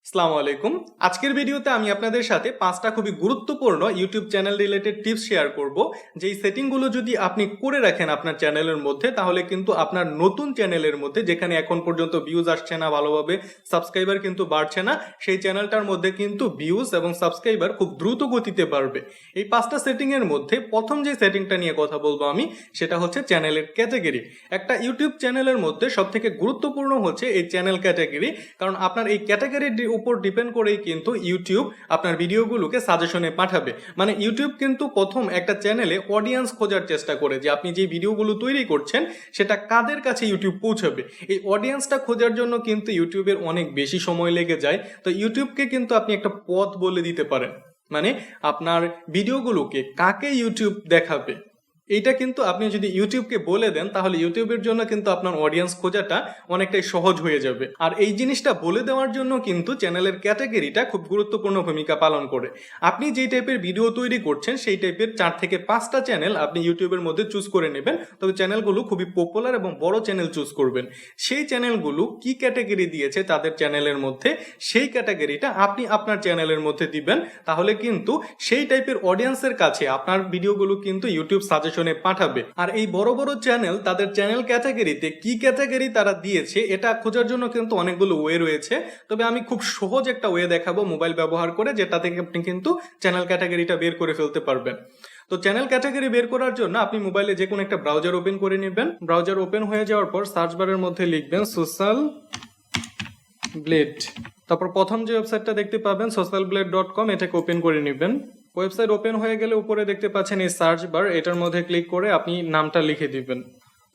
আসসালামু আলাইকুম। আজকের ভিডিওতে আমি আপনাদের সাথে 5টা খুবই গুরুত্বপূর্ণ YouTube channel related tips share করব। যেই সেটিংগুলো যদি আপনি করে রাখেন আপনার চ্যানেলের মধ্যে, তাহলে কিন্তু আপনার নতুন চ্যানেলের মধ্যে, যেখানে এখন পর্যন্ত ভিউজ আসছে না, ভালোভাবে সাবস্ক্রাইবার কিন্তু বাড়ছে না, সেই চ্যানেলটার মধ্যে কিন্তু ভিউজ এবং সাবস্ক্রাইবার খুব দ্রুত গতিতে বাড়বে। এই 5টা সেটিংয়ের মধ্যে প্রথম যে সেটিংটা নিয়ে কথা বলবো আমি, সেটা হচ্ছে চ্যানেলের ক্যাটাগরি। একটা ইউটিউব চ্যানেলের মধ্যে সবথেকে গুরুত্বপূর্ণ হচ্ছে এই চ্যানেল ক্যাটাগরি, কারণ আপনার এই ক্যাটাগরির উপর ডিপেন্ড করেই কিন্তু ইউটিউব আপনার ভিডিওগুলোকে সাজেশনে পাঠাবে। মানে ইউটিউব কিন্তু প্রথম একটা চ্যানেলে অডিয়েন্স খোঁজার চেষ্টা করে, যে আপনি যে ভিডিওগুলো তৈরি করছেন সেটা কাদের কাছে ইউটিউব পৌঁছাবে। এই অডিয়েন্সটা খোঁজার জন্য কিন্তু ইউটিউবের অনেক বেশি সময় লেগে যায়। তো ইউটিউবকে কিন্তু আপনি একটা পথ বলে দিতে পারেন, মানে আপনার ভিডিওগুলোকে কাকে ইউটিউব দেখাবে এইটা কিন্তু আপনি যদি ইউটিউবকে বলে দেন, তাহলে ইউটিউবের জন্য কিন্তু আপনার অডিয়েন্স খোঁজাটা অনেকটাই সহজ হয়ে যাবে। আর এই জিনিসটা বলে দেওয়ার জন্য কিন্তু চ্যানেলের ক্যাটাগরিটা খুব গুরুত্বপূর্ণ ভূমিকা পালন করে। আপনি যেই টাইপের ভিডিও তৈরি করছেন সেই টাইপের 4 থেকে 5টা চ্যানেল আপনি ইউটিউবের মধ্যে চুজ করে নেবেন। তবে চ্যানেলগুলো খুবই পপুলার এবং বড় চ্যানেল চুজ করবেন। সেই চ্যানেলগুলো কি ক্যাটাগরি দিয়েছে তাদের চ্যানেলের মধ্যে, সেই ক্যাটাগরিটা আপনি আপনার চ্যানেলের মধ্যে দিবেন। তাহলে কিন্তু সেই টাইপের অডিয়েন্সের কাছে আপনার ভিডিওগুলো কিন্তু ইউটিউব সাজেশন পাঠাবে। আর এই বড় বড় চ্যানেল তাদের চ্যানেল ক্যাটাগরিতে কি ক্যাটাগরি তারা দিয়েছে এটা খোঁজার জন্য কিন্তু অনেকগুলো ওয়ে রয়েছে। তবে আমি খুব সহজ একটা ওয়ে দেখাবো মোবাইল ব্যবহার করে, যেটা থেকে আপনি কিন্তু চ্যানেল ক্যাটাগরিটা বের করে ফেলতে পারবেন। তো চ্যানেল ক্যাটাগরি বের করার জন্য আপনি মোবাইলে যে কোনো একটা ব্রাউজার ওপেন করে নেবেন। ব্রাউজার ওপেন হয়ে যাওয়ার পর সার্চ বারের মধ্যে লিখবেন সোশ্যাল ব্লেড। তারপর প্রথম যে ওয়েবসাইটটা দেখতে পাবেন socialblade.com, এটাকে ওপেন করে নেবেন। ওয়েবসাইট ওপেন হয়ে গেলে উপরে দেখতে পাচ্ছেন এই সার্চ বার, এটার মধ্যে ক্লিক করে আপনি নামটা লিখে দিবেন।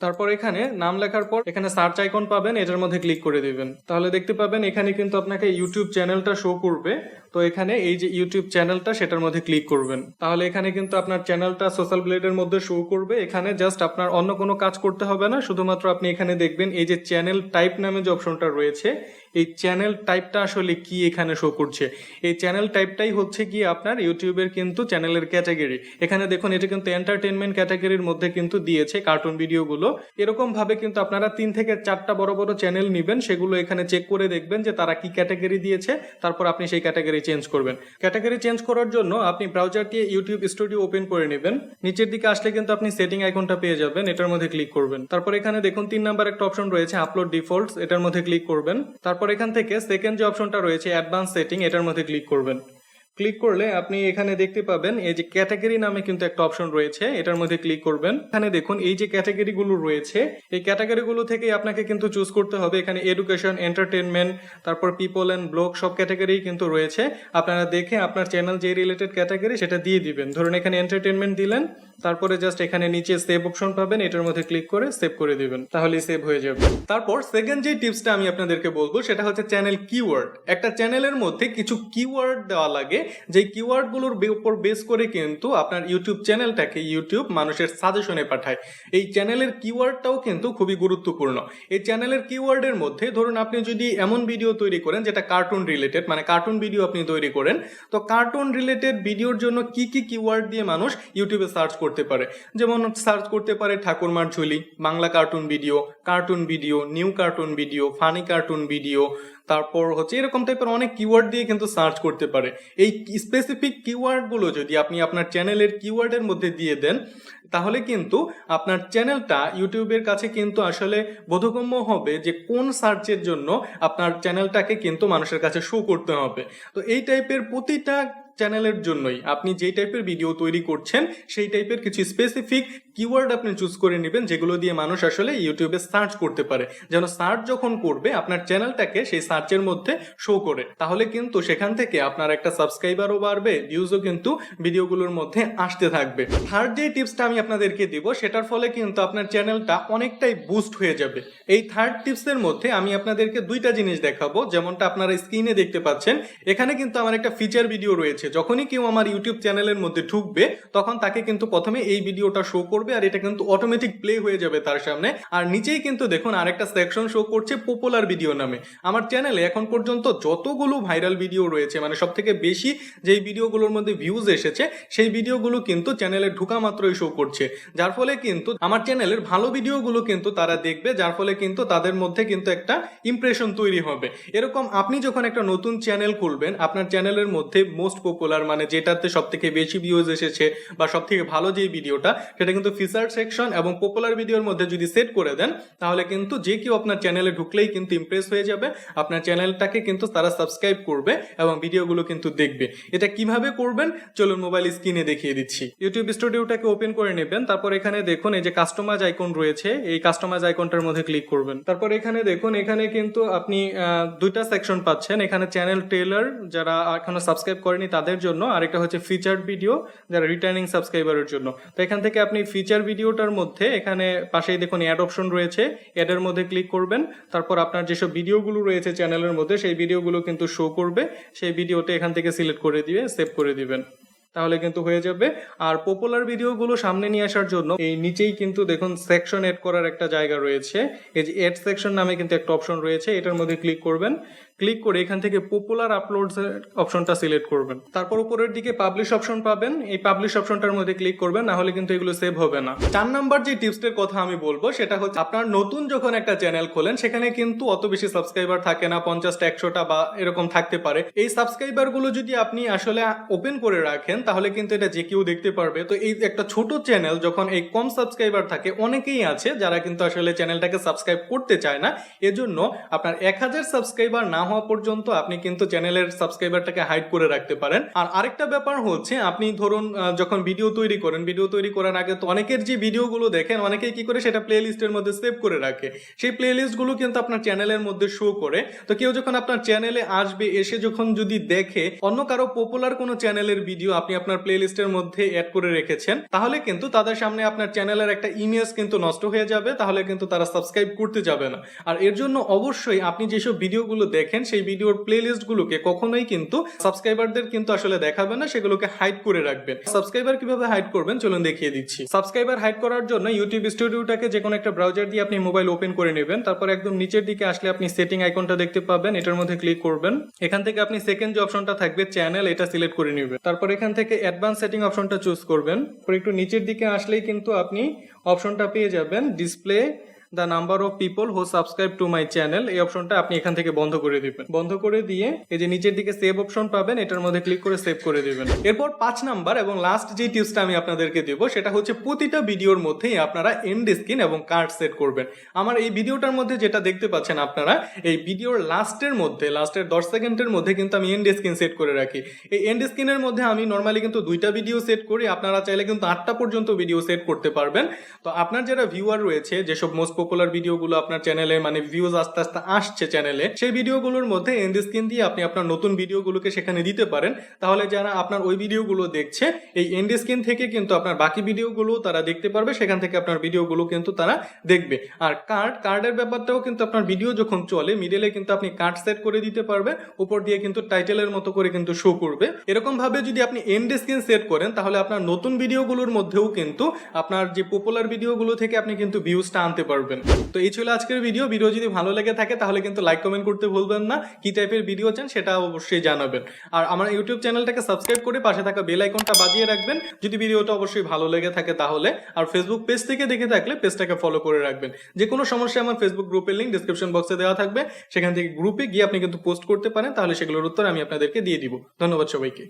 তারপর এখানে নাম লেখার পর এখানে সার্চ আইকন পাবেন, এটার মধ্যে ক্লিক করে দিবেন। তাহলে দেখতে পাবেন এখানে কিন্তু আপনাকে ইউটিউব চ্যানেলটা শো করবে। তো এখানে এই যে ইউটিউব চ্যানেলটা সেটার মধ্যে ক্লিক করবেন। তাহলে এখানে কিন্তু আপনার চ্যানেলটা সোশ্যাল ব্লেডের মধ্যে শো করবে। এখানে জাস্ট আপনার অন্য কোনো কাজ করতে হবে না, শুধুমাত্র আপনি এখানে দেখবেন এই যে চ্যানেল টাইপ নামে যে অপশনটা রয়েছে, এই চ্যানেল টাইপটা আসলে কি এখানে শো করছে। এই চ্যানেল টাইপটাই হচ্ছে কি আপনার ইউটিউবের কিন্তু চ্যানেলের ক্যাটাগরি। এখানে দেখুন এটা কিন্তু এন্টারটেনমেন্ট ক্যাটাগরির মধ্যে কিন্তু দিয়েছে কার্টুন ভিডিওগুলো। এরকম ভাবে কিন্তু আপনারা 3 থেকে 4টা বড় বড় চ্যানেল নেবেন, সেগুলো এখানে চেক করে দেখবেন যে তারা কি ক্যাটাগরি দিয়েছে। তারপর আপনি সেই ক্যাটাগরি চেঞ্জ করবেন। ক্যাটাগরি চেঞ্জ করার জন্য আপনি ব্রাউজার দিয়ে ইউটিউব স্টুডিও ওপেন করে নেবেন। নিচের দিকে আসলে কিন্তু আপনি সেটিং আইকনটা পেয়ে যাবেন, এটার মধ্যে ক্লিক করবেন। তারপর এখানে দেখুন 3 নাম্বার একটা অপশন রয়েছে আপলোড ডিফল্টস, এটার মধ্যে ক্লিক করবেন। তারপর এখান থেকে সেকেন্ড যে অপশনটা রয়েছে অ্যাডভান্স সেটিং, এটার মধ্যে ক্লিক করবেন। ক্লিক করলে আপনি এখানে দেখতে পাবেন এই যে ক্যাটাগরি নামে কিন্তু একটা অপশন রয়েছে, এটার মধ্যে ক্লিক করবেন। এখানে দেখুন এই যে ক্যাটাগরিগুলো রয়েছে, এই ক্যাটাগরিগুলো থেকে আপনাকে কিন্তু চুজ করতে হবে। এখানে এডুকেশন, এন্টারটেনমেন্ট, তারপর পিপল এন্ড ব্লগ সব ক্যাটাগরি কিন্তু রয়েছে। আপনারা দেখে আপনার চ্যানেল যে রিলেটেড ক্যাটাগরি সেটা দিয়ে দিবেন। ধরুন এখানে এন্টারটেনমেন্ট দিলেন, তারপরে জাস্ট এখানে নিচে সেভ অপশন পাবেন, এটার মধ্যে ক্লিক করে সেভ করে দিবেন, তাহলে সেভ হয়ে যাবে। তারপর সেকেন্ড যে টিপসটা আমি আপনাদেরকে বলবো সেটা হচ্ছে চ্যানেল কিওয়ার্ড। একটা চ্যানেলের মধ্যে কিছু কিওয়ার্ড দেওয়া লাগে, যে কিওয়ার্ডগুলোর উপর বেস করে কিন্তু আপনার ইউটিউব চ্যানেলটাকে ইউটিউব মানুষের সাজেশনে পাঠায়। এই চ্যানেলের কিওয়ার্ডটাও কিন্তু খুবই গুরুত্বপূর্ণ। এই চ্যানেলের কিওয়ার্ডের মধ্যে ধরুন আপনি যদি এমন ভিডিও তৈরি করেন যেটা কার্টুন রিলেটেড, মানে কার্টুন ভিডিও আপনি তৈরি করেন, তো কার্টুন রিলেটেড ভিডিওর জন্য কি কি কিওয়ার্ড দিয়ে মানুষ ইউটিউবে সার্চ করতে পারে, যেমন সার্চ করতে পারে Thakurmar Jhuli, Bangla cartoon video, new cartoon video, funny cartoon video, তারপর হচ্ছে এরকম টাইপের অনেক কিওয়ার্ড দিয়ে কিন্তু সার্চ করতে পারে। এই স্পেসিফিক কিওয়ার্ডগুলো যদি আপনি আপনার চ্যানেলের কিওয়ার্ডের মধ্যে দিয়ে দেন, তাহলে কিন্তু আপনার চ্যানেলটা ইউটিউবের কাছে কিন্তু আসলে বোধগম্য হবে যে কোন সার্চের জন্য আপনার চ্যানেলটাকে কিন্তু মানুষের কাছে শো করতে হবে। তো এই টাইপের প্রতিটা চ্যানেলের জন্যই আপনি যেই টাইপের ভিডিও তৈরি করছেন সেই টাইপের কিছু স্পেসিফিক কিওয়ার্ড আপনি চুজ করে নেবেন, যেগুলো দিয়ে মানুষ আসলে ইউটিউবে সার্চ করতে পারে, যেন সার্চ যখন করবে আপনার চ্যানেলটাকে সেই সার্চের মধ্যে শো করে। তাহলে কিন্তু সেখান থেকে আপনার একটা সাবস্ক্রাইবারও বাড়বে, ভিউজও কিন্তু ভিডিওগুলোর মধ্যে আসতে থাকবে। থার্ড যে টিপসটা আমি আপনাদেরকে দিব সেটার ফলে কিন্তু আপনার চ্যানেলটা অনেকটাই বুস্ট হয়ে যাবে। এই থার্ড টিপসের মধ্যে আমি আপনাদেরকে 2টা জিনিস দেখাবো, যেমনটা আপনারা স্ক্রিনে দেখতে পাচ্ছেন। এখানে কিন্তু আমার একটা ফিচার ভিডিও রয়েছে, যখনই কেউ আমার ইউটিউব চ্যানেলের মধ্যে ঢুকবে তখন তাকে কিন্তু প্রথমে এই ভিডিওটা শো করবে করবে আর এটা কিন্তু অটোমেটিক প্লে হয়ে যাবে তার সামনে। আর নিচেই কিন্তু দেখুন আরেকটা সেকশন শো করছে পপুলার ভিডিও নামে। আমার চ্যানেলে এখন পর্যন্ত যতগুলো ভাইরাল ভিডিও রয়েছে, মানে সব থেকে বেশি যেই ভিডিওগুলোর মধ্যে ভিউজ এসেছে সেই ভিডিওগুলো কিন্তু চ্যানেলে ঢোকা মাত্রই শো করছে, যার ফলে কিন্তু আমার চ্যানেলের ভালো ভিডিওগুলো কিন্তু তারা দেখবে, যার ফলে কিন্তু তাদের মধ্যে কিন্তু একটা ইমপ্রেশন তৈরি হবে। এরকম আপনি যখন একটা নতুন চ্যানেল খুলবেন, আপনার চ্যানেলের মধ্যে মোস্ট পপুলার মানে যেটাতে সব থেকে বেশি ভিউজ এসেছে বা সব থেকে ভালো যে ভিডিওটা, সেটা কিন্তু ফিচার সেকশন এবং পপুলার ভিডিওর মধ্যে যদি সেট করে দেন, তাহলে কিন্তু যে কেউ আপনার চ্যানেলে ঢুকলেই কিন্তু ইমপ্রেস হয়ে যাবে, আপনার চ্যানেলটাকে কিন্তু তারা সাবস্ক্রাইব করবে এবং ভিডিওগুলো কিন্তু দেখবে। এটা কিভাবে করবেন চলুন মোবাইল স্ক্রিনে দেখিয়ে দিচ্ছি। ইউটিউব স্টুডিওটাকে ওপেন করে নেবেন, তারপর এখানে দেখুন এই যে কাস্টমাইজ আইকন রয়েছে, এই কাস্টমাইজ আইকনটার মধ্যে ক্লিক করবেন। তারপর এখানে দেখুন এখানে কিন্তু আপনি দুইটা সেকশন পাচ্ছেন, এখানে চ্যানেল ট্রেলার যারা এখনো সাবস্ক্রাইব করেনি তাদের জন্য, আরেকটা হচ্ছে ফিচার্ড ভিডিও যারা রিটার্নিং সাবস্ক্রাইবারের জন্য। তো এখান থেকে আপনি ফিচার ভিডিওটার মধ্যে এখানে পাশেই দেখুন অ্যাড অপশন রয়েছে, অ্যাডের মধ্যে ক্লিক করবেন। তারপর আপনার যেসব ভিডিওগুলো রয়েছে চ্যানেলের মধ্যে সেই ভিডিওগুলো কিন্তু শো করবে, সেই ভিডিওটা এখান থেকে সিলেক্ট করে দিয়ে সেভ করে দিবেন, তাহলে কিন্তু হয়ে যাবে। আর পপুলার ভিডিওগুলো সামনে নিয়ে আসার জন্য এই নিচেই কিন্তু দেখুন সেকশন এড করার একটা জায়গা রয়েছে, এই যে এড সেকশন নামে কিন্তু একটা অপশন রয়েছে, এটার মধ্যে ক্লিক করবেন। ক্লিক করে এখান থেকে পপুলার আপলোডস অপশনটা সিলেক্ট করবেন। তারপর উপরের দিকে পাবলিশ অপশন পাবেন, এই পাবলিশ অপশনটার মধ্যে ক্লিক করবেন, না হলে কিন্তু এগুলো সেভ হবে না। 4 নাম্বার যে টিপসটার কথা আমি বলবো সেটা হচ্ছে আপনার নতুন যখন একটা চ্যানেল খোলেন সেখানে কিন্তু অত বেশি সাবস্ক্রাইবার থাকে না, 50টা 100টা বা এরকম থাকতে পারে। এই সাবস্ক্রাইবার গুলো যদি আপনি আসলে ওপেন করে রাখেন তাহলে কিন্তু এটা যে কেউ দেখতে পারবে। তো এই একটা ছোট চ্যানেল যখন এই কম সাবস্ক্রাইবার থাকে, অনেকেই আছে যারা কিন্তু আসলে চ্যানেলটাকে সাবস্ক্রাইব করতে চায় না, এজন্য আপনার 1000 সাবস্ক্রাইবার না হওয়া পর্যন্ত আপনি কিন্তু চ্যানেলের সাবস্ক্রাইবারটাকে হাইড করে রাখতে পারেন। আর আরেকটা ব্যাপার হচ্ছে আপনি ধরুন যখন ভিডিও তৈরি করেন, ভিডিও তৈরি করার আগে তো অনেকের যে ভিডিওগুলো দেখেন অনেকেই কি করে সেটা প্লে লিস্টের মধ্যে সেভ করে রাখে, সেই প্লে লিস্টগুলো কিন্তু আপনার চ্যানেলের মধ্যে শো করে। তো কেউ যখন আপনার চ্যানেলে আসবে, এসে যখন যদি দেখে অন্য কারো পপুলার কোনো চ্যানেলের ভিডিও আপনি আপনার প্লে লিস্টের মধ্যে অ্যাড করে রেখেছেন, তাহলে কিন্তু তাদের সামনে আপনার চ্যানেলের একটা ইমেজ কিন্তু নষ্ট হয়ে যাবে, তাহলে কিন্তু তারা সাবস্ক্রাইব করতে যাবে না। আর এর জন্য অবশ্যই আপনি যেসব ভিডিওগুলো দেখেন সেই ভিডিওর প্লে লিস্টগুলোকে কখনোই কিন্তু সাবস্ক্রাইবারদের কিন্তু আসলে দেখাবেন না, সেগুলোকে হাইড করে রাখবেন। সাবস্ক্রাইবার কিভাবে হাইড করবেন চলুন দেখিয়ে দিচ্ছি। সাবস্ক্রাইবার হাইড করার জন্য ইউটিউব স্টুডিওটাকে যে কোনো একটা ব্রাউজার দিয়ে আপনি মোবাইল ওপেন করে নেবেন, তারপর একদম নিচের দিকে আসলে আপনি সেটিং আইকনটা দেখতে পাবেন, এটার মধ্যে ক্লিক করবেন। এখান থেকে আপনি সেকেন্ড যে অপশনটা থাকবে চ্যানেল, এটা সিলেক্ট করে নেবেন। তারপর এখান থেকে অ্যাডভান্স সেটিং অপশনটা চুজ করবেন। পরে একটু নিচের দিকে আসলেই কিন্তু আপনি অপশনটা পেয়ে যাবেন display the number of people who subscribe to my channel, এই অপশনটা আপনি এখান থেকে বন্ধ করে দিবেন। বন্ধ করে দিয়ে এই যে নিচের দিকে সেভ অপশন পাবেন, এটার মধ্যে ক্লিক করে সেভ করে দিবেন। এরপর 5 নাম্বার এবং লাস্ট যে টিপসটা আমি আপনাদেরকে দেব সেটা হচ্ছে প্রতিটা ভিডিওর মধ্যেই আপনারা এন্ড স্ক্রিন এবং কার্ড সেট করবেন। আমার এই ভিডিওটার মধ্যে যেটা দেখতে পাচ্ছেন আপনারা, এই ভিডিওর লাস্টের 10 সেকেন্ডের মধ্যে কিন্তু আমি এন্ড স্ক্রিন সেট করে রাখি। এই এন্ড স্ক্রিনের মধ্যে আমি নর্মালি কিন্তু 2টা ভিডিও সেট করি, আপনারা চাইলে কিন্তু 8টা পর্যন্ত ভিডিও সেট করতে পারবেন। তো আপনার যারা ভিউয়ার রয়েছে, যেসব মোস্ট পপুলার ভিডিওগুলো আপনার চ্যানেলে মানে ভিউজ আস্তে আস্তে আসছে চ্যানেলে, সেই ভিডিওগুলোর মধ্যে এন্ড স্ক্রিন দিয়ে আপনি আপনার নতুন ভিডিওগুলোকে সেখানে দিতে পারেন। তাহলে যারা আপনার ওই ভিডিওগুলো দেখছে এই এন্ড স্ক্রিন থেকে কিন্তু আপনার বাকি ভিডিওগুলো তারা দেখতে পারবে, সেখান থেকে আপনার ভিডিওগুলো কিন্তু তারা দেখবে। আর কার্ডের ব্যাপারটাও কিন্তু আপনার ভিডিও যখন চলে মিডলে কিন্তু আপনি কার্ড সেট করে দিতে পারবেন, উপর দিয়ে কিন্তু টাইটেলের মতো করে কিন্তু শো করবে। এরকম ভাবে যদি আপনি এন্ড স্ক্রিন সেট করেন তাহলে আপনার নতুন ভিডিওগুলোর মধ্যেও কিন্তু আপনার যে পপুলার ভিডিওগুলো থেকে আপনি কিন্তু ভিউজটা আনতে পারবেন। তো এই ছিল আজকের ভিডিও। যদি ভালো লেগে থাকে তাহলে কিন্তু লাইক কমেন্ট করতে ভুলবেন না, কি টাইপের ভিডিও চান সেটা অবশ্যই জানাবেন। আর আমার ইউটিউব চ্যানেলটাকে সাবস্ক্রাইব করে পাশে থাকা বেল আইকনটা বাজিয়ে রাখবেন যদি ভিডিওটা অবশ্যই ভালো লেগে থাকে তাহলে। আর ফেসবুক পেজ থেকে দেখে থাকলে পেজটাকে ফলো করে রাখবেন। যে কোনো সমস্যা আমার ফেসবুক গ্রুপের লিংক ডেসক্রিপশন বক্সে দেওয়া থাকবে, সেখান থেকে গ্রুপে গিয়ে আপনি কিন্তু পোস্ট করতে পারেন, তাহলে সেগুলোর উত্তর আমি আপনাদেরকে দিয়ে দিব। ধন্যবাদ সবাইকে।